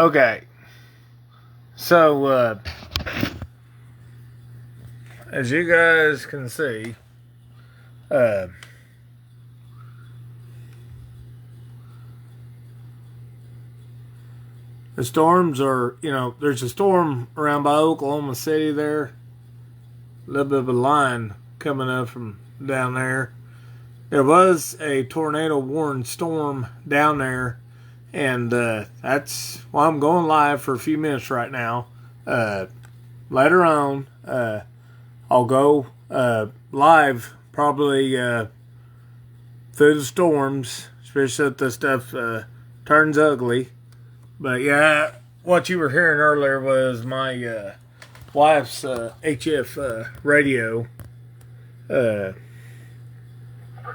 Okay. So, as you guys can see, uh, the storms are, there's a storm around by Oklahoma City there. A little bit of a line coming up from down there. There was a tornado warned storm down there, and that's why I'm going live for a few minutes right now. Later on, I'll go live probably through the storms, especially if the stuff turns ugly. But yeah, what you were hearing earlier was my wife's HF radio. For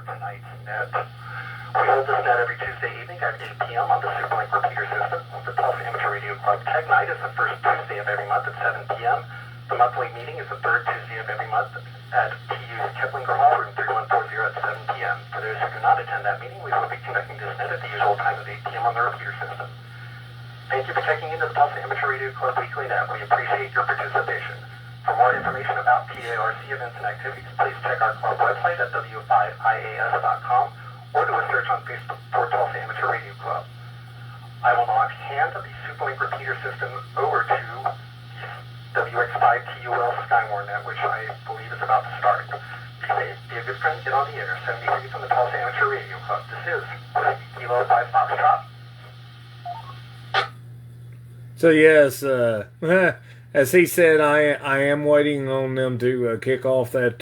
tonight's net. We hold this net every Tuesday evening at 8 p.m. on the Superlink repeater system. The Tulsa Amateur Radio Club Tech Night is the first Tuesday of every month at 7 p.m. The monthly meeting is the third Tuesday of every month at TU's Kiplinger Hall, room 3140 at 7 p.m. For those who cannot attend that meeting, we will be conducting this net at the usual time of 8 p.m. on the repeater system. Thank you for checking into the Tulsa Amateur Radio Club Weekly Net. We appreciate your participation. For more information about TARC events and activities, please check our club website at w5ias.com or do a search on Facebook for Tulsa Amateur Radio Club. I will now hand the Superlink repeater system over to WX5TUL Skywar which I believe is about to start. Be safe, be a good friend, get on the air. 73 from the Tulsa Amateur Radio Club. This is Kilo 5 Foxtrot. So yes, as he said, I am waiting on them to kick off that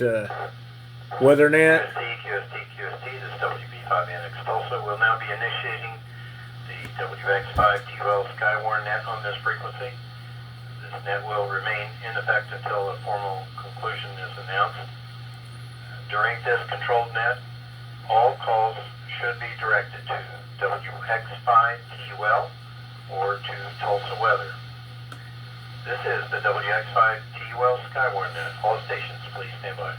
WeatherNet. QST, this is WB5 Annex Tulsa. We'll now be initiating the WX5TUL Skywar net on this frequency. This net will remain in effect until a formal conclusion is announced. During this controlled net, all calls should be directed to WX5TUL or to Tulsa Weather. This is the WX5TUL Skywar net. All stations, please stand by.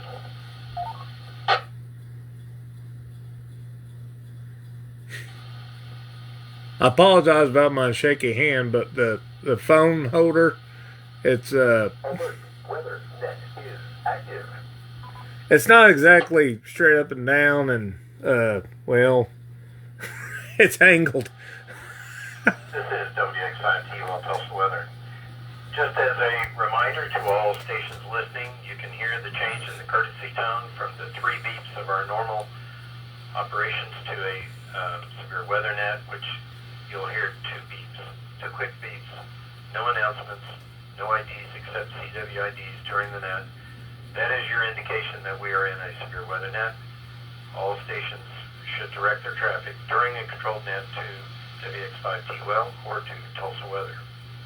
I apologize about my shaky hand, but the phone holder, it's Alert, weather net is active. It's not exactly straight up and down, and well, it's angled. This is WX5TUL Tulsa Weather. Just as a reminder to all stations listening, you can hear the change in the courtesy tone from the 3 beeps of our normal operations to a severe weather net, which you'll hear 2 beeps, 2 quick beeps. No announcements, no IDs except CWIDs during the net. That is your indication that we are in a severe weather net. All stations should direct their traffic during a controlled net to WX5TUL or to Tulsa Weather.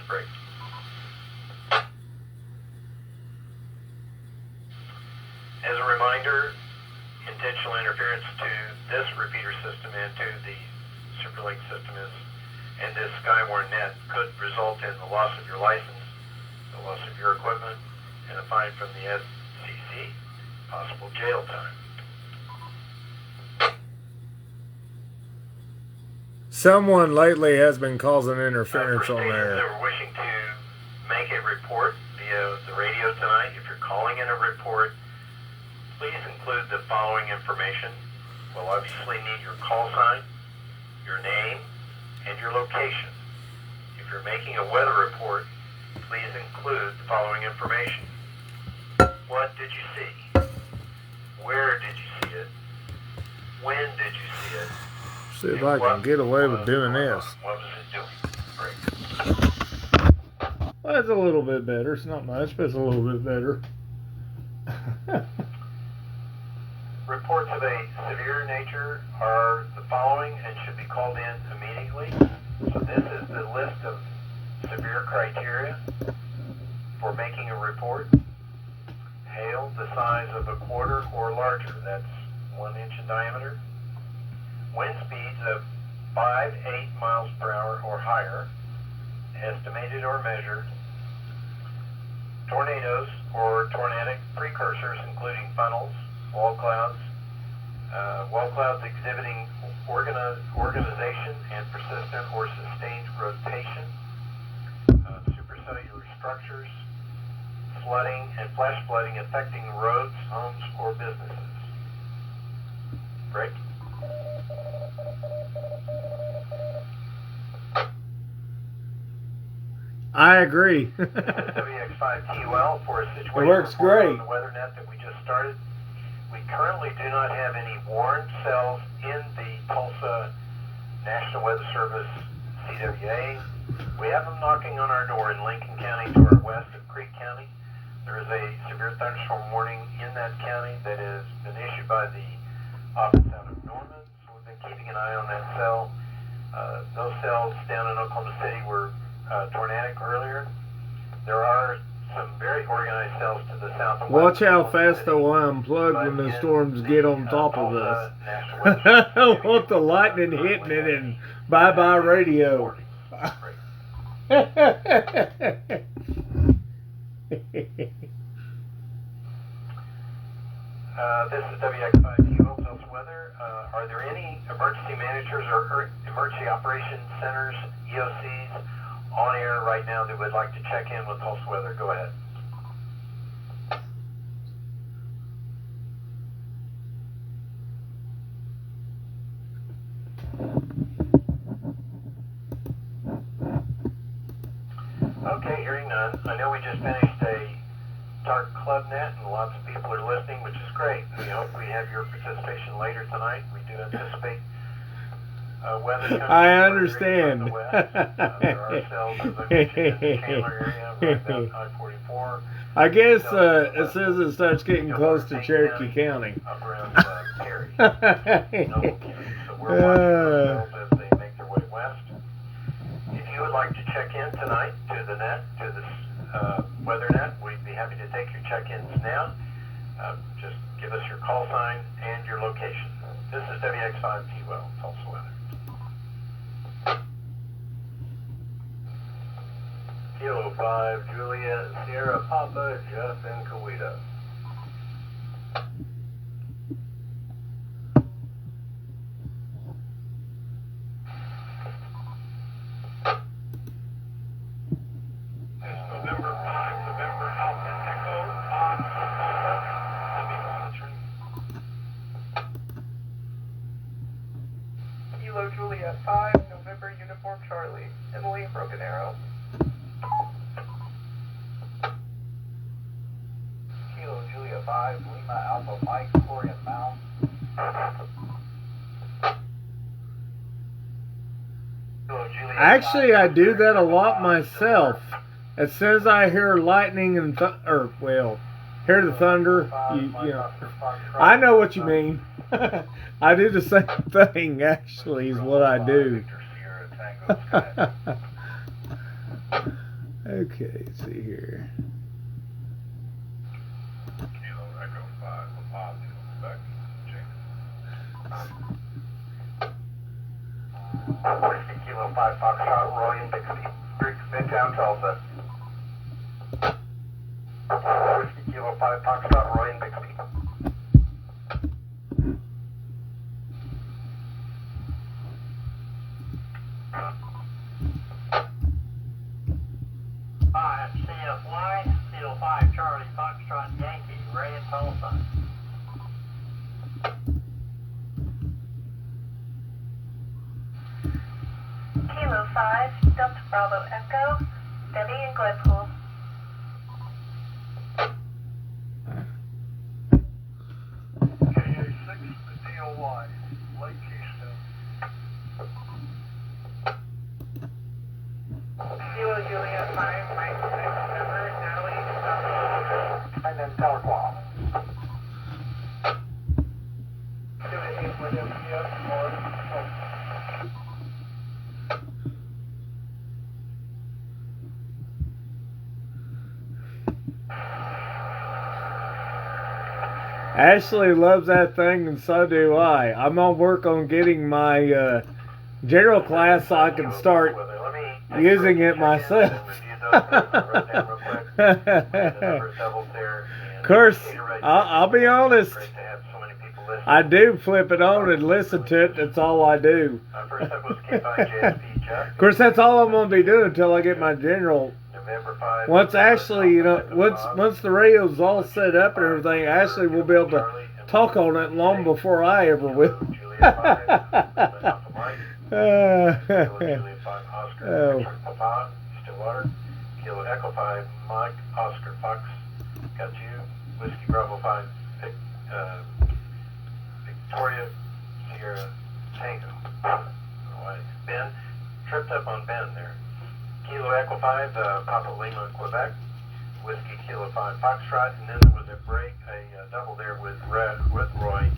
Break. As a reminder, intentional interference to this repeater system and to the Superlink system and this Skywar net could result in the loss of your license, the loss of your equipment, and a fine from the SCC, possible jail time. Someone lately has been causing interference on there. That we're wishing to make a report via the radio tonight. If you're calling in a report, please include the following information. We'll obviously need your call sign, your name, and your location. If you're making a weather report, please include the following information. What did you see? Where did you see it? When did you see it? See if I can get away with doing this. What was it doing? Great. Well, it's a little bit better. It's not much, but it's a little bit better. Reports of a severe nature are the following and should be called in immediately. So this is the list of severe criteria for making a report. Hail the size of a quarter or larger, that's 1 inch in diameter. Wind speeds of 5-8 miles per hour or higher, estimated or measured. Tornadoes or tornadic precursors, including funnels, wall clouds exhibiting organization and persistent or sustained rotation, flooding and flash flooding affecting roads, homes, or businesses. Greg? I agree. WX5TUL for a situation It works report great. on the WeatherNet that we just started. We currently do not have any warned cells in the Tulsa National Weather Service CWA. We have them knocking on our door in Lincoln County to our west of Creek County. There is a severe thunderstorm warning in that county that has been issued by the office out of Norman, so we've been keeping an eye on that cell. Those cells down in Oklahoma City were tornadic earlier. There are some very organized cells to the south and Watch west. how fast they'll unplug when the storms get on top of us. I don't want the lightning hitting it and bye-bye radio. This is WX5TUL Tulsa Weather. Are there any emergency managers or emergency operations centers, EOCs, on air right now that would like to check in with Tulsa Weather? Go ahead. Okay, hearing none. I know we just finished a TARC Club Net and lots of people are listening, which is great. We hope we have your participation later tonight. We do anticipate weather coming I understand. from the west. There are cells, as I mentioned, in the Chandler area, right down I-44. I guess as soon as it starts getting close to Cherokee County. Up around Cary, Noble County. So we're watching those cells as they make their way west. If you would like to check in tonight to the net, to this WeatherNet, we'd be happy to take your check-ins now. Just give us your call sign and your location. This is WX5TUL, Tulsa Weather. Kilo 5, Juliet, Sierra Papa, Jeff in Coweta. November 5, November Alpha Echo on Papa. Kilo Juliet 5, November Uniform Charlie, Emily Broken Arrow. Kilo Julia 5, Lima Alpha Mike, Corian Mound. Actually, I do that a lot myself. As soon as I hear lightning and hear the thunder, you know, I know what you mean. I do the same thing. Actually, is what I do. Okay, let's see here. Kilo Echo 5, positive, back to Whiskey Kilo 5, Foxtrot, Roy and Bixby, Creek, Midtown, Tulsa. Whiskey Kilo 5, Foxtrot, Roy and Bixby. CFY, Kilo 5, Charlie, Foxtrot, Yankee, Ray and Tulsa. Kilo 5, Delta Bravo Echo, Debbie in Glenpool. KA6, DOY, Lake Keystone. Kilo Juliet 5, Mike 6, November Natalie, And then Telequam. Juliet 8, William, yes, Morris. Ashley loves that thing, and so do I. I'm gonna work on getting my general class so I can start using it myself. Of course, I'll be honest. I do flip it on and listen to it. That's all I do. Of course, that's all I'm gonna be doing until I get my general November 5. Once Ashley, you know, once the radio's all set up and everything, Ashley will be able to talk on it long before I ever will. Juliet 5, Alpha Mike. Juliet 5, Oscar, Victor Papa, Stillwater. Kilo Echo 5, Mike, Oscar Fox. Got you. Whiskey Bravo 5, Victoria, Sierra Tango. Ben, tripped up on Ben there. Kilo Echo 5, Papa Lima, Quebec. Whiskey Kilo 5, Foxtrot. And then there was a break, a double there with Roy.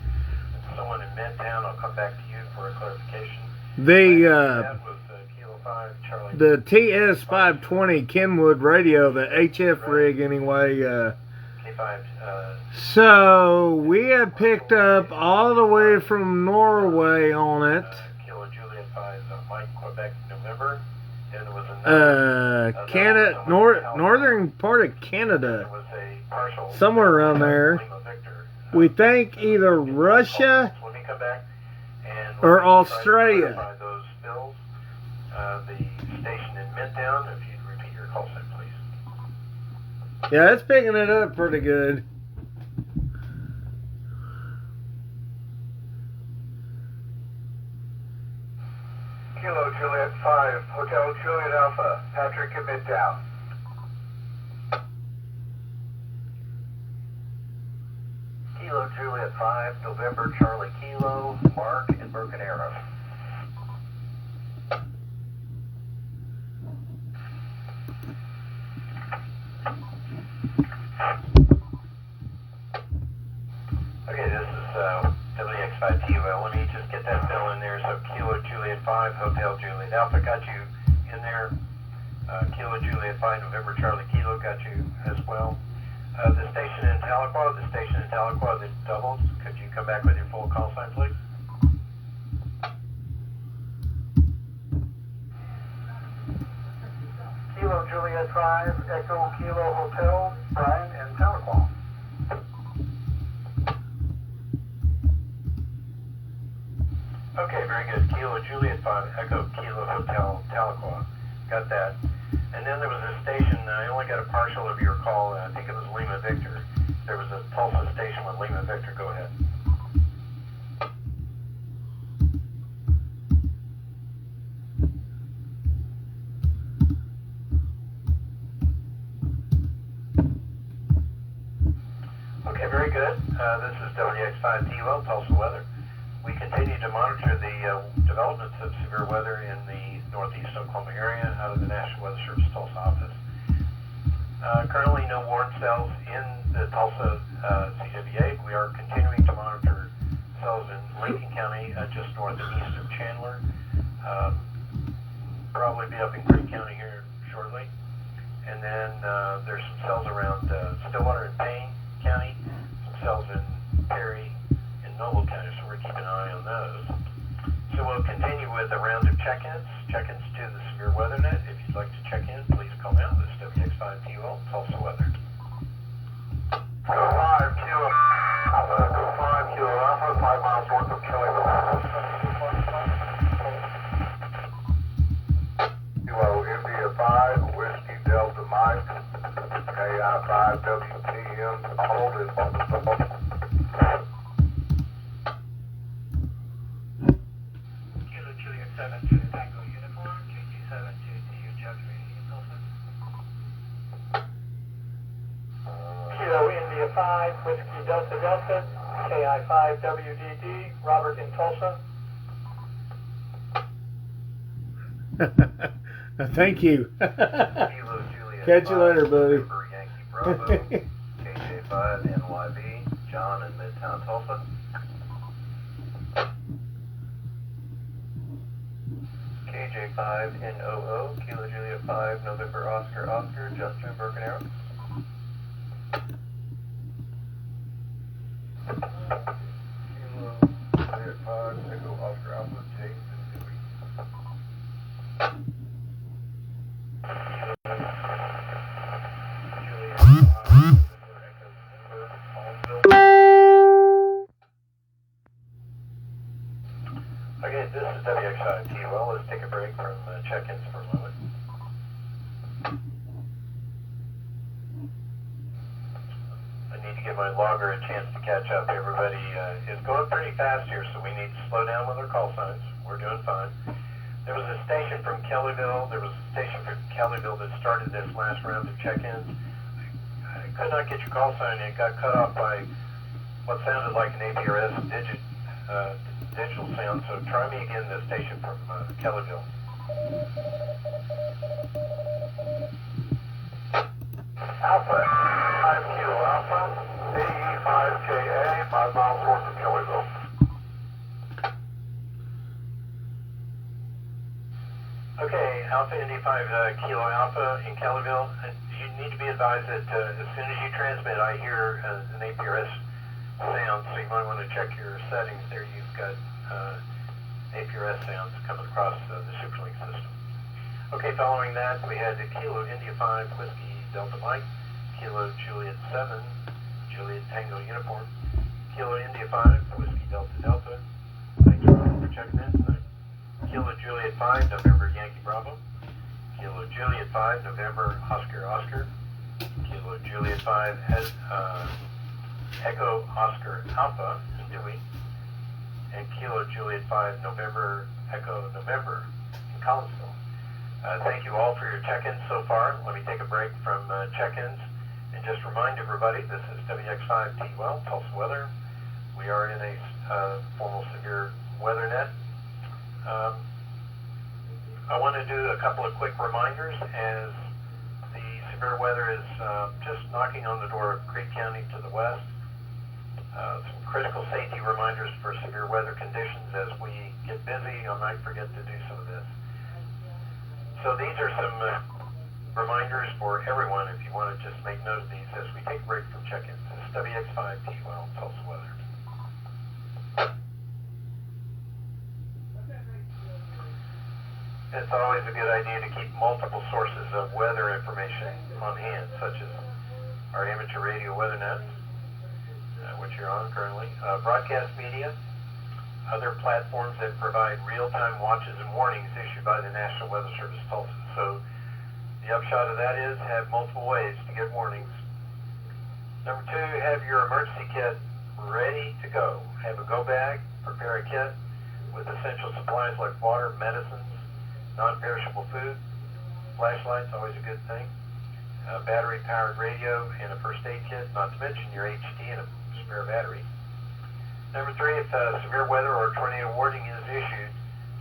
Someone in Midtown. I'll come back to you for a clarification. That was Kilo 5, Charlie. The TS520 Kenwood radio, the HF rig anyway. K5. So we have picked up all the way from Norway on it. Kilo Juliet 5, Mike, Quebec, November. And there was another, Canada, northern part of Canada, there was a partial somewhere around there. Lima Victor. We think either Russia Let me come back and or let me try to Australia. clarify those bills. The station in Midtown, if you'd repeat your call sign, please. Yeah, it's picking it up pretty good. Kilo Juliet 5, Hotel Juliet Alpha, Patrick in Midtown. Kilo Juliet 5, November Charlie Kilo, Mark in Broken Arrow. Okay, this is WX5TUL. Let me just get that bill in there. So Kilo Juliet 5, Hotel Juliet Alpha, got you in there. Kilo Juliet 5, November Charlie Kilo, got you as well. The station in Tahlequah that doubles, could you come back with your full call sign, please? Kilo Juliet 5, Echo Kilo Hotel, Brian in Tahlequah. Okay, very good. Kilo Juliet 5, Echo Kilo Hotel, Tahlequah. Got that. And then there was a station, I only got a partial of your call, I think it was Lima Victor. There was a Tulsa station with Lima Victor. Go ahead. Okay, very good. This is WX5TUL, Tulsa Weather. We continue to monitor the developments of severe weather in the northeast Oklahoma area out of the National Weather Service Tulsa office. Currently no warrant cells in the Tulsa CWA. We are continuing to monitor cells in Lincoln County, just north and east of Chandler. Probably be up in Creek County here shortly. And then there's some cells around Stillwater and Payne County, some cells in Perry and Noble County, so we're keeping an eye on those. So we'll continue with a round of check-ins to the Severe Weather Net. If you'd like to check in, please call now. This is WX5TUL, Tulsa Weather. Go 5 Kilo Alpha, 5 miles north of Kelly. Kilo India 5, Whiskey Delta Mike, KI 5 WTM, hold it. Kilo Juliet 7 to Tango Uniform, KG7 to TU Chuck Radio Tulsa. Kilo India 5, Whiskey Delta Delta, KI 5 WDD, Robert in Tulsa. Thank you. Kilo Juliet Catch you later, buddy. November Yankee Bravo, KJ5 NYB, John in Midtown Tulsa. KJ5 NOO, Kilo Juliet 5, November Oscar Oscar, Justin Broken Arrow. Kilo Juliet 5, Echo Oscar Alpha, James in Dewey. Juliet 5, November Echo Denver, Collinsville. Okay, this is WX5TUL. Let's take a break from check-ins for a moment. to give my logger a chance to catch up. Everybody is going pretty fast here, so we need to slow down with our call signs. We're doing fine. There was a station from Kellyville. There was a station from Kellyville that started this last round of check-ins. I could not get your call sign. It got cut off by what sounded like an APRS digital sound. So try me again, the station from Kellyville. Alpha, 5 Kilo Alpha, AE5KA, 5 miles north of Kellyville. Okay, Alpha Indy 5 Kilo Alpha in Kellyville. You need to be advised that as soon as you transmit, I hear an APRS sound, so you might want to check your settings there. You've got APRS sounds coming across the Superlink system. Okay, following that, we had the Kilo India 5 Whiskey Delta Mike, Kilo Juliet 7, Juliet Tango Uniform, Kilo India 5 Whiskey Delta Delta. Thanks for checking in tonight. Kilo Juliet 5 November Yankee Bravo, Kilo Juliet 5 November Oscar Oscar, Kilo Juliet 5 Echo Oscar Alpha Dewey, and Kilo Juliet 5 November Echo November in Collinsville. Thank you all for your check-ins so far. Let me take a break from check-ins and just remind everybody this is WX5TUL, Tulsa Weather. We are in a formal severe weather net. I want to do a couple of quick reminders as the severe weather is just knocking on the door of Creek County to the west. Some critical safety reminders for severe weather conditions as we get busy. I might forget to do some of this. So these are some reminders for everyone if you want to just make note of these as we take a break from check-ins. This is WX5TUL, Tulsa Weather. It's always a good idea to keep multiple sources of weather information on hand, such as our amateur radio weather net, which you're on currently, broadcast media, other platforms that provide real-time watches and warnings issued by the National Weather Service Tulsa. So the upshot of that is have multiple ways to get warnings. Number two, have your emergency kit ready to go. Have a go bag, prepare a kit with essential supplies like water, medicines, non-perishable food, flashlights, always a good thing, battery-powered radio, and a first aid kit, not to mention your HD and a spare battery. Number three, if severe weather or tornado warning is issued,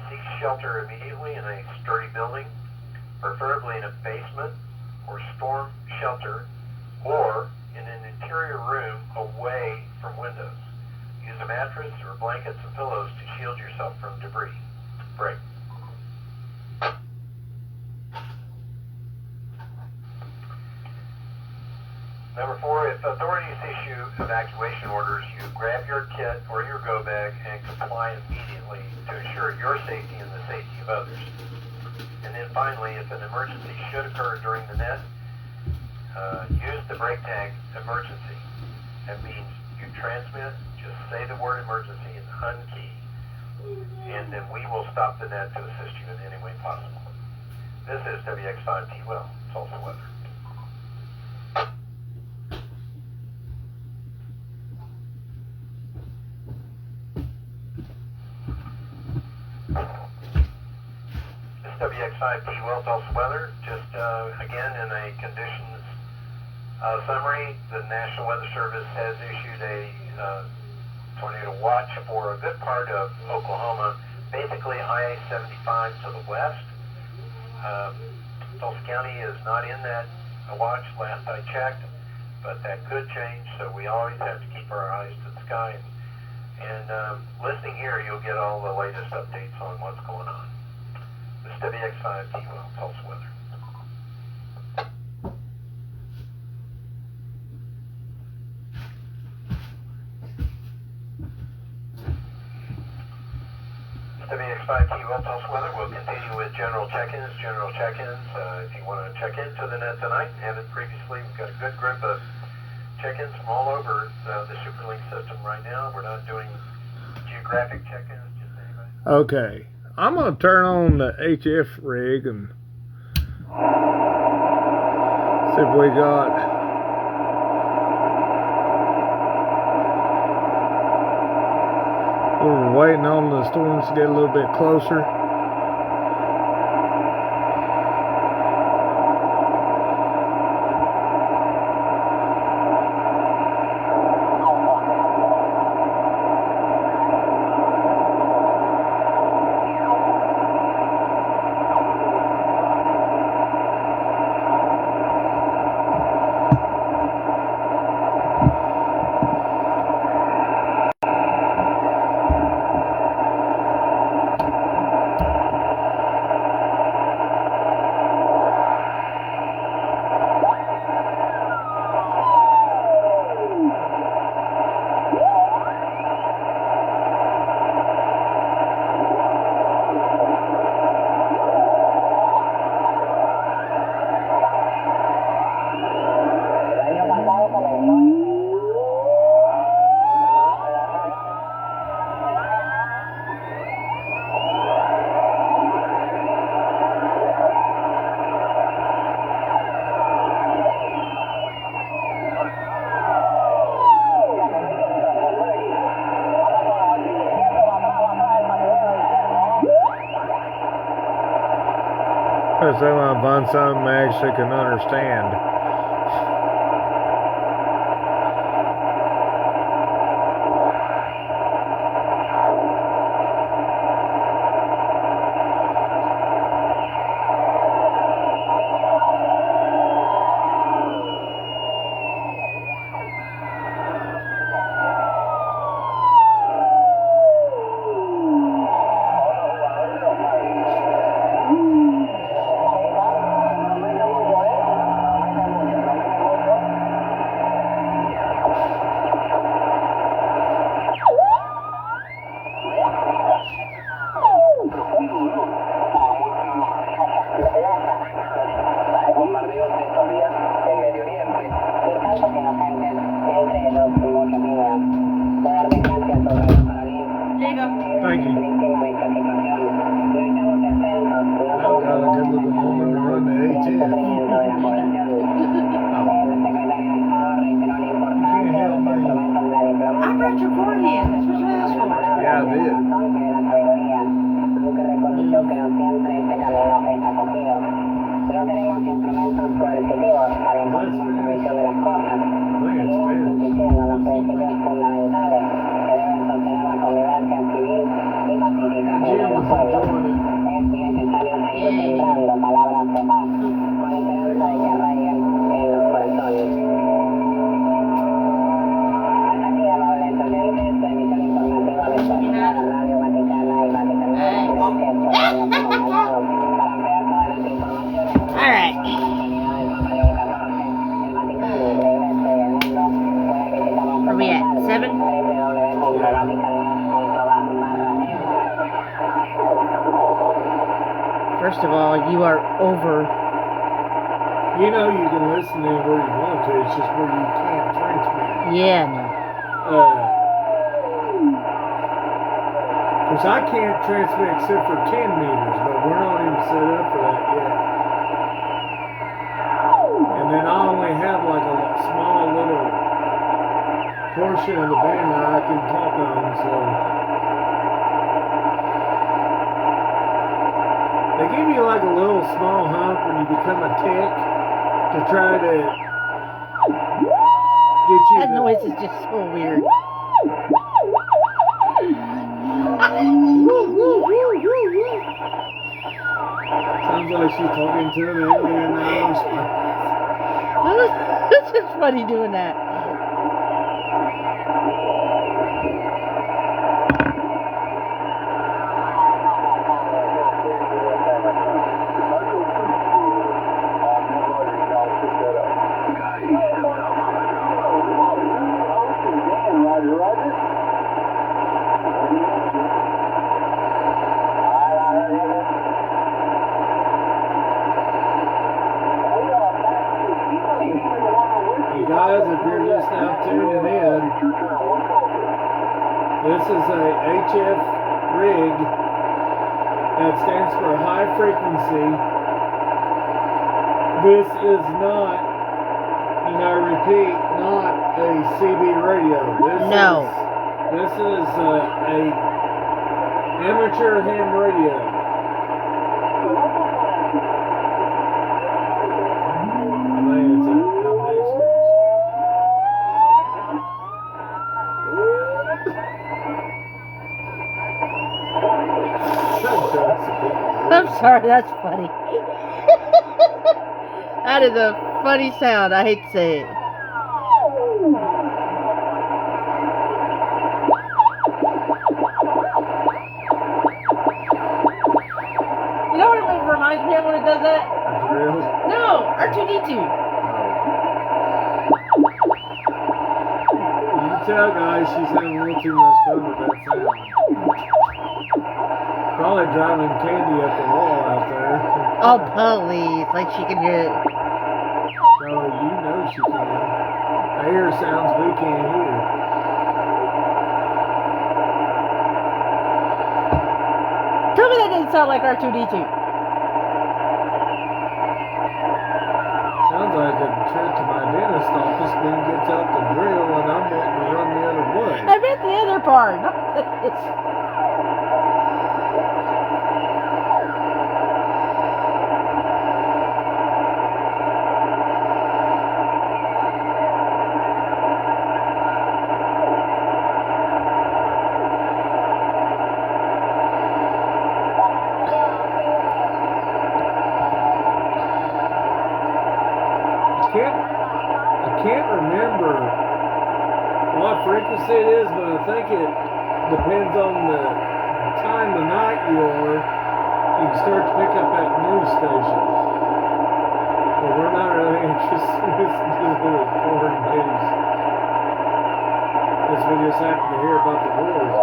seek shelter immediately in a sturdy building, preferably in a basement or storm shelter, or in an interior room away from windows. Use a mattress or blankets and pillows to shield yourself from debris. Break. Number four, if authorities issue evacuation orders, you grab your kit or your go bag and comply immediately to ensure your safety and the safety of others. And then finally, if an emergency should occur during the net, use the break tag emergency. That means you transmit, just say the word emergency and unkey, and then we will stop the net to assist you in any way possible. This is WX5TUL, Tulsa Weather. WX5TUL Tulsa Weather. Just again in a conditions summary, the National Weather Service has issued a tornado watch for a good part of Oklahoma, basically I-75 to the west. Tulsa County is not in that watch last I checked, but that could change, so we always have to keep our eyes to the sky. And listening here, you'll get all the latest updates on what's going on. This is WX5TUL, Tulsa Weather. WX5TUL, Tulsa Weather. We'll continue with general check-ins. If you want to check into the net tonight and haven't previously, we've got a good group of check-ins from all over the Superlink system right now. We're not doing geographic check-ins, just anybody. Okay. I'm going to turn on the HF rig and see if we got we're waiting on the storms to get a little bit closer. Because I want to find something I actually can understand. Thank you. I've got a good looking woman to run the ATF. You can't help me. I brought your party in. That's what you asked for. Yeah, I did. Where we at? 7? First of all, you are over. You know you can listen in where you want to, it's just where you can't transmit. Yeah, no. Because I can't transmit except for 10 meters, but we're not even set up for that yet. And then I only have like a small little portion of the band that I can talk on, so they give you like a little small hump when you become a tech to try to get you That noise is just so weird. Sounds like she's talking to an alien now. It's just funny doing that. Guys, if you're just now tuning in, this is a HF rig that stands for high frequency. This is not, and I repeat, not a CB radio. This is a Amateur ham radio. I think it's a I'm sorry, that's funny. That is a funny sound. I hate to say it. You know what it reminds me of when it does that? Really? No, R2-D2. You can tell, guys, she's having a little too much fun with that sound. Probably driving candy up the wall out there. Oh, please. Like she can hear it. Oh, you know she can. I hear sounds we can't hear. Tell me that didn't sound like R2-D2. Sounds like a trip to my dentist office, then gets out the grill and I'm wanting to run the other way. I meant the other part. Not this. I can't remember what frequency it is, but I think it depends on the time of night you are. You can start to pick up that news station. But we're not really interested in listening to the foreign news. Guess we just happen to hear about the wars.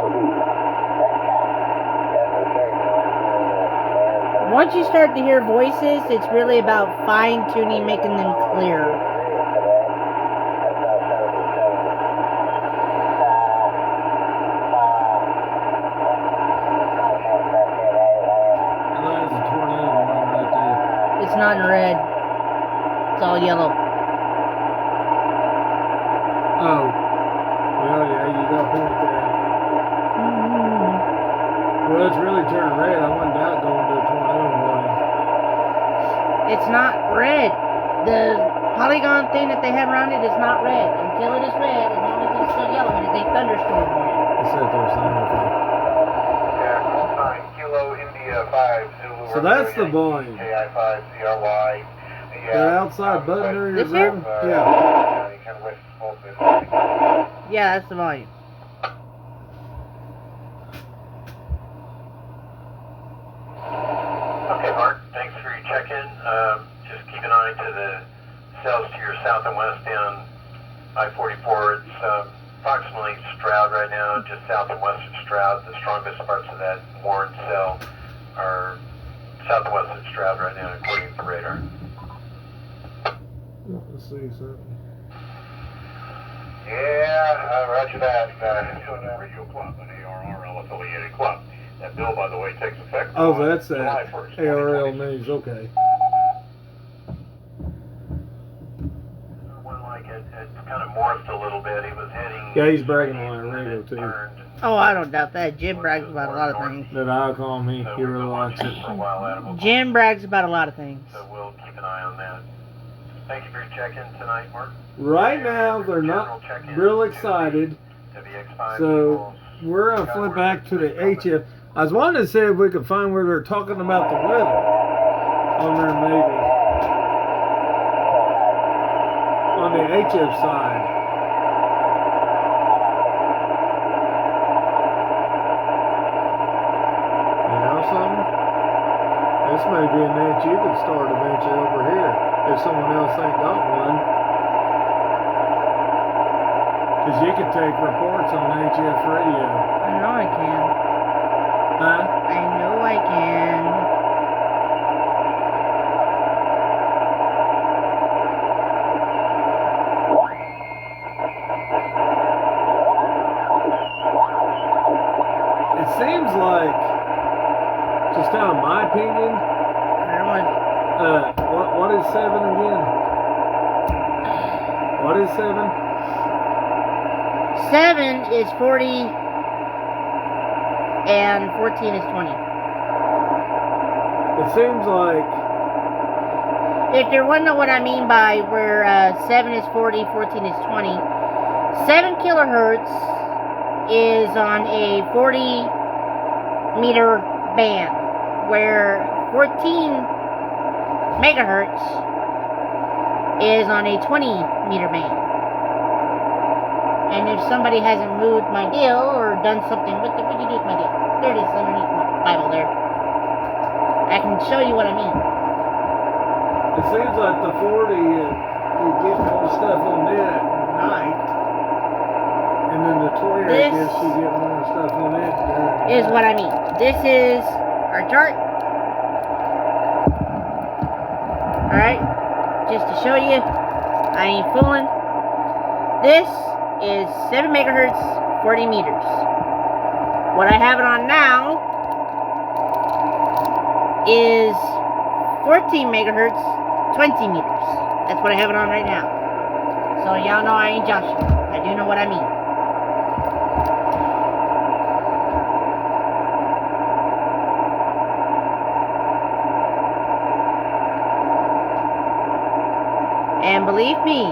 Once you start to hear voices, it's really about fine-tuning, making them clear. That's a tornado one right there. It's not in red. It's all yellow. Oh. Well, yeah, you got a point there. Well, it's really turned red. I wouldn't doubt going to a tornado warning. It's not red. The polygon thing that they have around it is not red. Until it is red, as long as it's still yellow, it is a thunderstorm warning. It's right there, sign with that. Yeah, call sign Kilo India 5 Zulu. So that's the volume. KI5 CRY. That outside button there This is here? on? Yeah. You can list both of them. Yeah, that's the volume. Okay, Mark, thanks for your check-in. Just keep an eye to the cells to your south and west down I-44. It's approximately Stroud right now, just south and west of Stroud. The strongest parts of that Warren cell are south and west of Stroud right now, according to the radar. Let's see something. Yeah, roger that. Radio Club, an ARRL affiliated club. That bill, by the way, takes effect. Oh, that's July that. 1st, ARL 2020. News, okay. One like it kind of morphed a little bit. He was heading. Yeah, he's bragging on our radio, too. Turned. Oh, I don't doubt that. Jim brags about a lot of things. That I'll call me. So He we've really been likes watching it. for a while, Adam. Jim brags about a lot of things. So we'll keep an eye on that. Thank you for your check-in tonight, Mark. Right now, they're not real excited. WX5 So we're going to flip back to the HF. I was wanting to see if we could find where they're talking about the weather on there, maybe. On the HF side. You know something? This may be an inch you could start eventually over here if someone else ain't got one. Because you can take reports on HF radio. I know I can. Huh? I know I can. It seems like, just kind of my opinion, what is 7 again? What is 7? 7 is 40. and 14 is 20. It seems like If you're wondering what I mean by where 7 is 40, 14 is 20, 7 kilohertz is on a 40 meter band, where 14 megahertz is on a 20 meter band. And if somebody hasn't moved my deal or done something with it, what do you do with my deal? There it is underneath my Bible there. I can show you what I mean. it seems like the 40 you get more stuff on it at night, and then the 20 I This guess you get more stuff on it. Is what I mean. This is our chart. Alright, just to show you, I ain't fooling. This is 7 megahertz, 40 meters. What I have it on now is 14 megahertz, 20 meters. That's what I have it on right now. So y'all know I ain't Joshua. I do know what I mean. And believe me,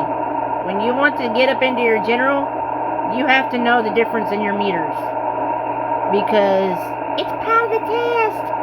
when you want to get up into your general, you have to know the difference in your meters. Because it's part of the test.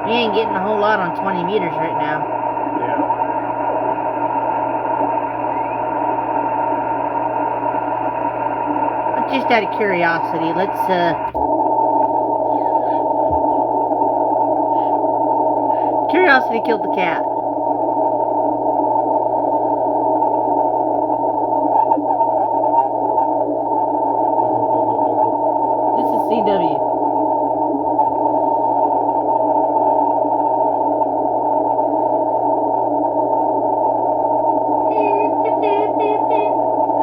You ain't getting a whole lot on 20 meters right now. But just out of curiosity, let's curiosity killed the cat. This is CW.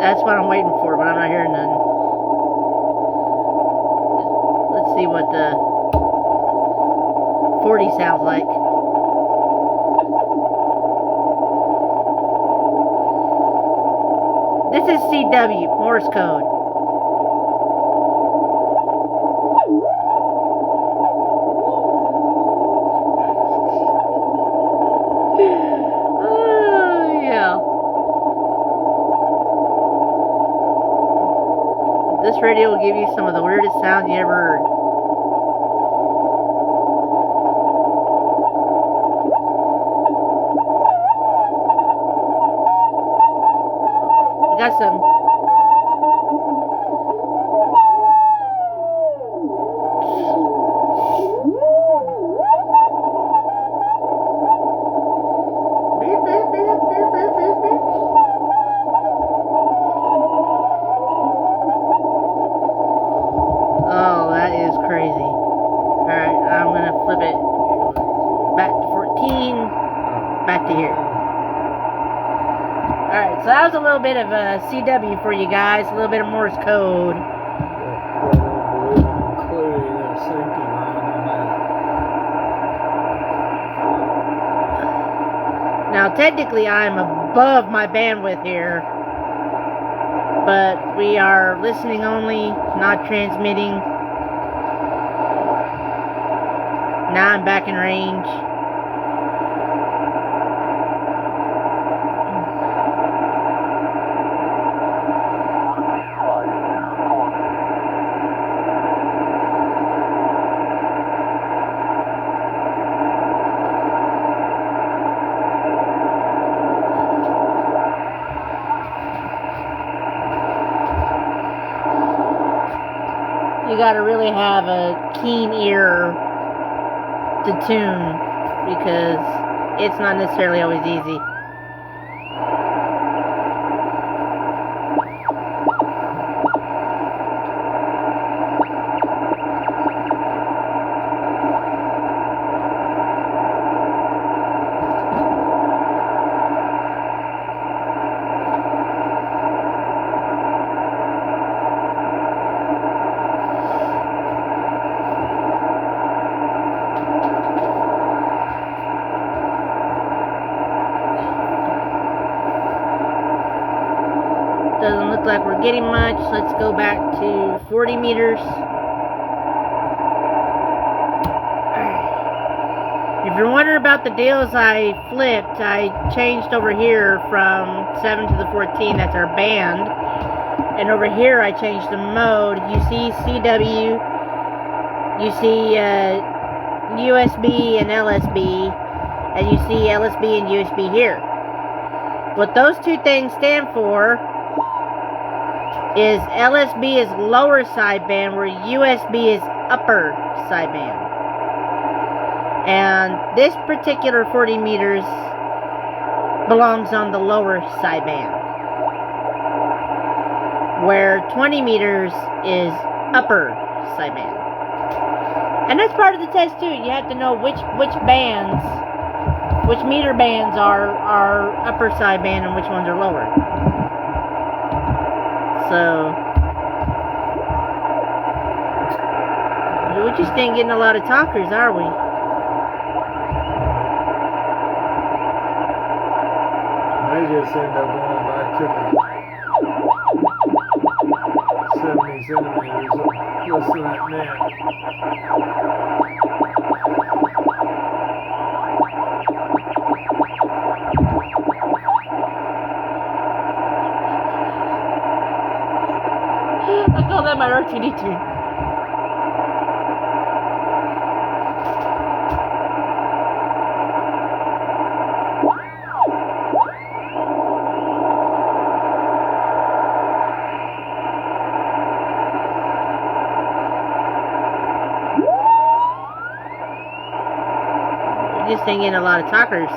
That's what I'm waiting for, but I'm not hearing none. Let's see what the 40 sounds like. This is CW, Morse code. Oh, yeah. This radio will give you some of the weirdest sounds you ever heard. We got some. Oh, that is crazy. Alright, I'm gonna flip it back to 14, back to here. Alright, so that was a little bit of a CW for you guys, a little bit of Morse code. Including a safety line on that. Now, technically, I'm above my bandwidth here, but we are listening only, not transmitting. Now I'm back in range. You gotta really have a keen ear to tune, because it's not necessarily always easy. look like we're getting much. Let's go back to 40 meters. If you're wondering about the deals I flipped, I changed over here from 7 to the 14, that's our band. And over here I changed the mode. You see CW, you see USB and LSB, and you see LSB and USB here. What those two things stand for is LSB is lower sideband where USB is upper sideband. And this particular 40 meters belongs on the lower sideband, where 20 meters is upper sideband. And that's part of the test too. You have to know which bands, which meter bands are upper sideband and which ones are lower. So we just ain't getting a lot of talkers, are we? They just end up going back to the 70 centimeters of just that net. I call that my R2D2. Just ain't getting a lot of talkers.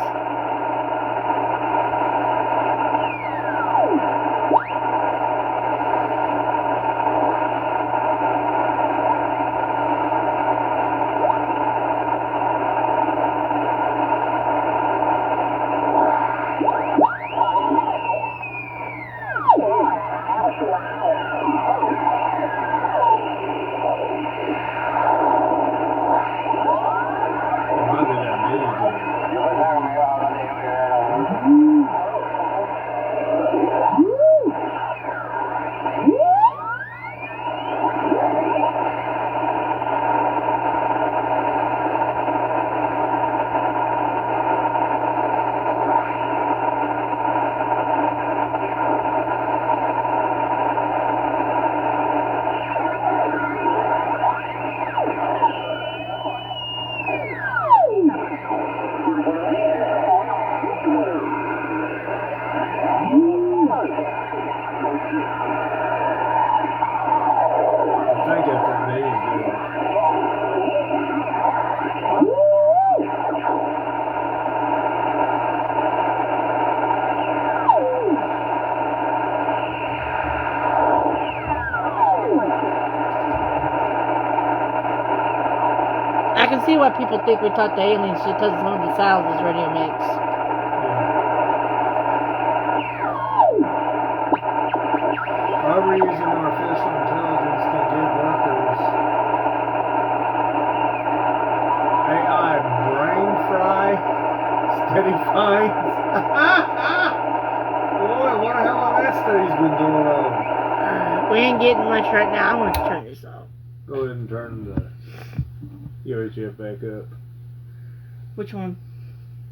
I can see why people think we talk to aliens because of some of the sounds this radio makes. Our using artificial intelligence can give workers AI brain fry, steady finds. Boy, what the hell of that study's been going on. We ain't getting much right now. I'm going to turn this off. Go ahead and turn the UHF back up. Which one?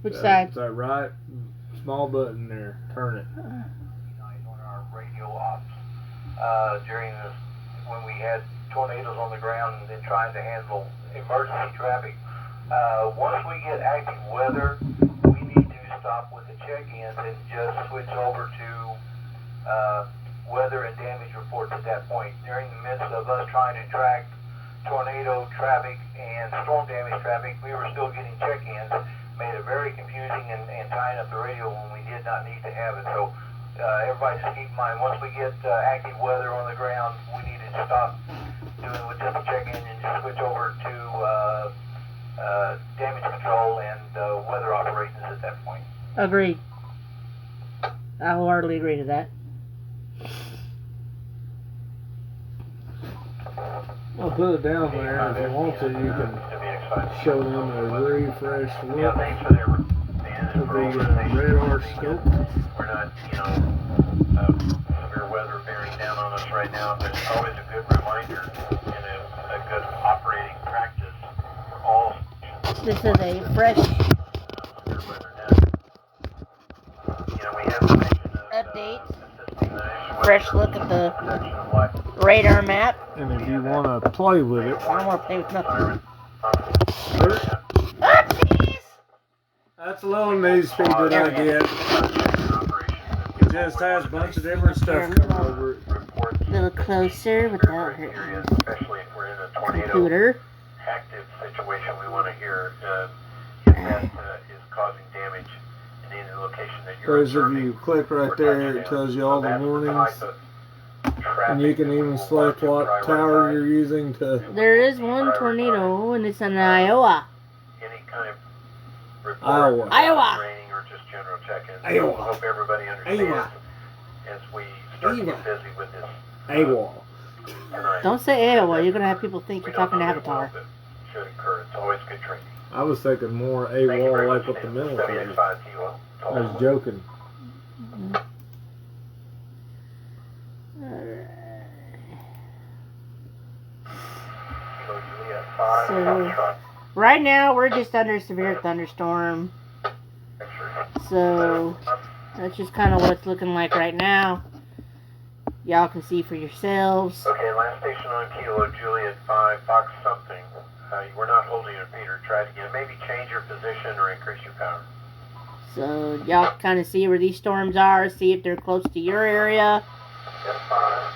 Which side? It's that right small button there. Turn it. On our radio ops during this, when we had tornadoes on the ground and then trying to handle emergency traffic. Once we get active weather, we need to stop with the check-ins and just switch over to weather and damage reports at that point. During the midst of us trying to track tornado traffic and storm damage traffic, we were still getting check-ins. Made it very confusing and tying up the radio when we did not need to have it. So everybody just keep in mind, once we get active weather on the ground, we need to stop doing with just a check-in and just switch over to damage control and weather operations at that point. Agreed. I wholeheartedly agree to that. I'll put it down there. If you want to, you can show them a refreshed look. Yeah, thanks for their Of the radar scope. We're not, severe weather. weather bearing down on us right now, but it's always a good reminder and a good operating practice for all stations. This is a fresh Under WeatherNet. We have the mission of update. assisting the nationwide Fresh look at the protection of life. radar map. And if you want to play with it, I don't want to play with nothing. that's a little news feed that I get. It just has a bunch of different stuff coming over it. A little closer without hurting Especially if we're in a tornado computer. active situation, we want to hear if that is causing damage in any location that you're Those of observing. you click right there, it tells you all the warnings. And you can even select what tower you're using to. There is one tornado, and it's in Iowa. Any kind of report, Iowa. Iowa. training, or just general check-in. Iowa. I hope everybody understands Iowa. as we start to Iowa. get busy with this AWOL. tonight. Don't say Iowa. You're gonna have people think We you're don't talking to know when it Avatar. will, but should occur. It's always good training. I was thinking more Thank you very AWOL like much, with the Sam. military. 78.5 kilo. I was joking. Kilo Juliet 5, So- Foxtrot. Right now, we're just under severe thunderstorm. So that's just kind of what it's looking like right now. Y'all can see for yourselves. Okay, last station on Kilo Juliet 5, Fox something. We're not holding it, Peter. Try it again. Maybe change your position or increase your power. So y'all can kind of see where these storms are. See if they're close to your area. Yes, 5.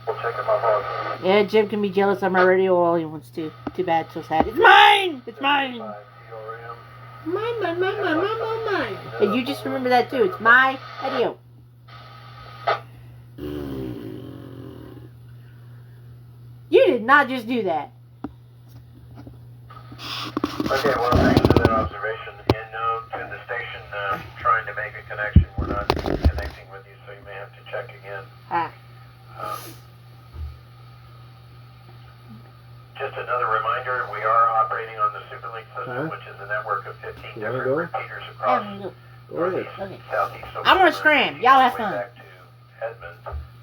We'll check if I'm on. Yeah, Jim can be jealous of my radio all he wants to. Too bad, so sad. It's mine! It's mine! 5 TRM. Mine. And you just remember that too. It's my radio. You did not just do that. Okay, well, thanks for that observation. And to the station trying to make a connection. We're not connecting with you, so you may have to check again. Ah. Just another reminder, we are operating on the Superlink system, Huh? which is a network of 15 You wanna different go? repeaters across Look. northeast, Okay. southeast. I'm gonna scram. Y'all have Way fun. back to Edmond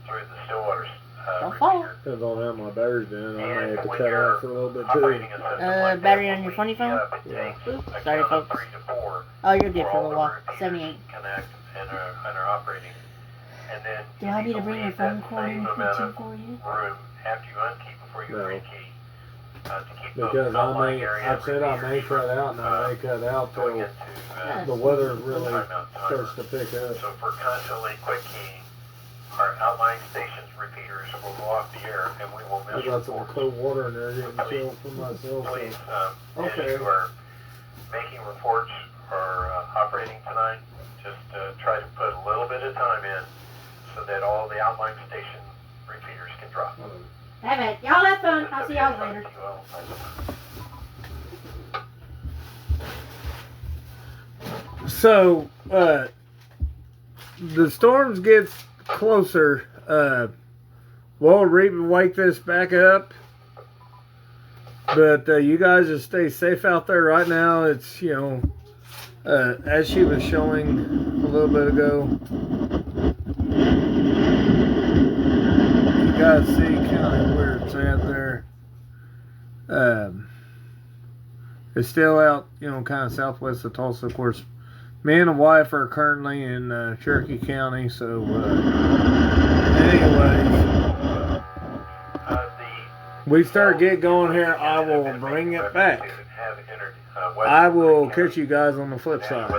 through the Stillwater Don't fall. repeater. Depends on how my battery's doing. I may have to when cut you're out for a little bit operating too. a system like battery that, on your we funny phone? it Yeah. takes Oops, a sorry, count of folks. 3 to 4 Oh, you're good for for a all little the while. repeaters 78. to connect and are operating. And then Do I need to bring your phone that cord same in amount of for you? room after you unkey before you No. rekey. To keep those Because outlying I area said I may repeaters cut out, and I may cut out going till into the weather really timeout timer. starts to pick up. So for constantly quick keying, our outlying stations repeaters will go off the air and we will I miss got some reports. cold water in there getting chilled for myself. Please, So. as Okay. you are making reports or operating tonight, just try to put a little bit of time in so that all the outlying station repeaters can drop. Have it. Y'all have fun. I'll see y'all later. So, the storms get closer. We'll wake this back up. But you guys just stay safe out there right now. It's, as she was showing a little bit ago. You guys see kind of where it's at there. It's still out, kind of southwest of Tulsa. Of course, me and the wife are currently in Cherokee County. So, anyways, we start get going here. I will bring it back. I will catch you guys on the flip side.